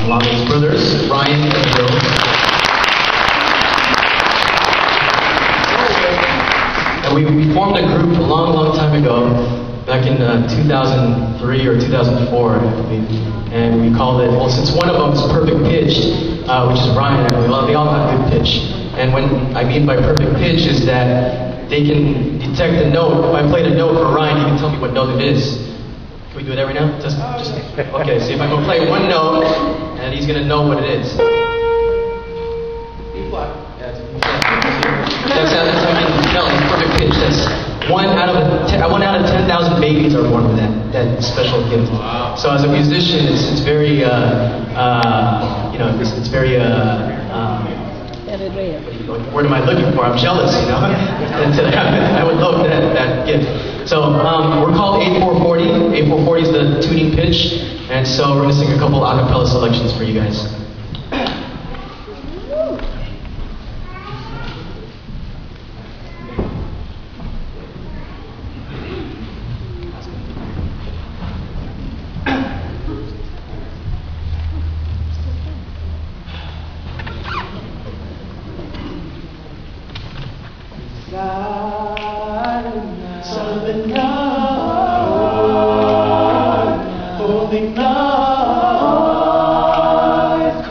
along with his brothers, Ryan and Bill. And we formed a group a long time ago, back in 2003 or 2004, I believe. And we called it, well, since one of them is perfect pitched, which is Ryan, they all have good pitch. And what I mean by perfect pitch is that they can detect a note. If I played a note for Ryan, he can tell me what note it is. Can we do it every now? Just okay. So if I'm gonna play one note, and he's gonna know what it is. B flat. That's how I can tell. It's perfect pitch. That's one out of 10,000 babies are born with that special gift. Wow. So as a musician, it's very it's very what word am I looking for? I'm jealous, you know. I would love that gift. So we're called 8440. 8/440 is the tuning pitch, and so we're going to sing a couple a cappella selections for you guys. Silent night, holy night,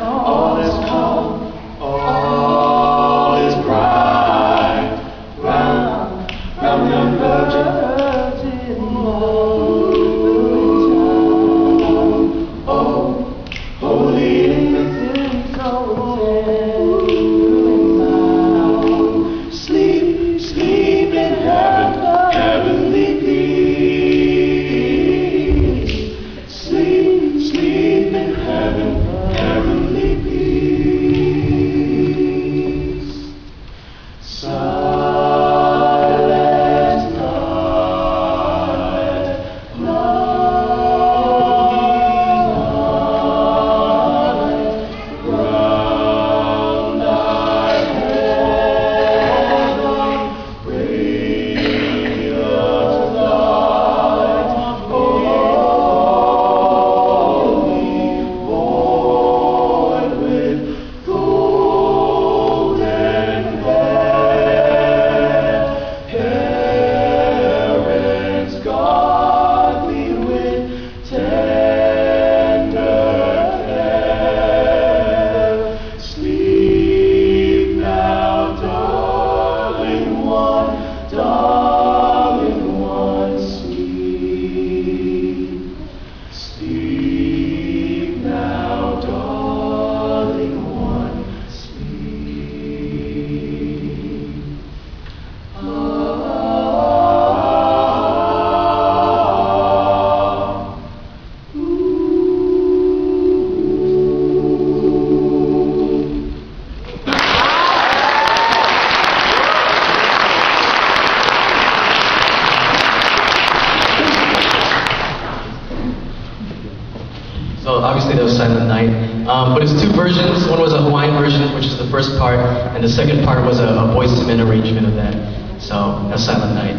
all is calm, all is bright, round young virgin, oh, holy innocent soul. Sleep in heaven, heavenly peace. Sleep in heaven, heavenly peace. Silent night, round thy head. So obviously that was Silent Night, but it's two versions. One was a Hawaiian version, which is the first part, and the second part was a voice to men arrangement of that. So that's Silent Night.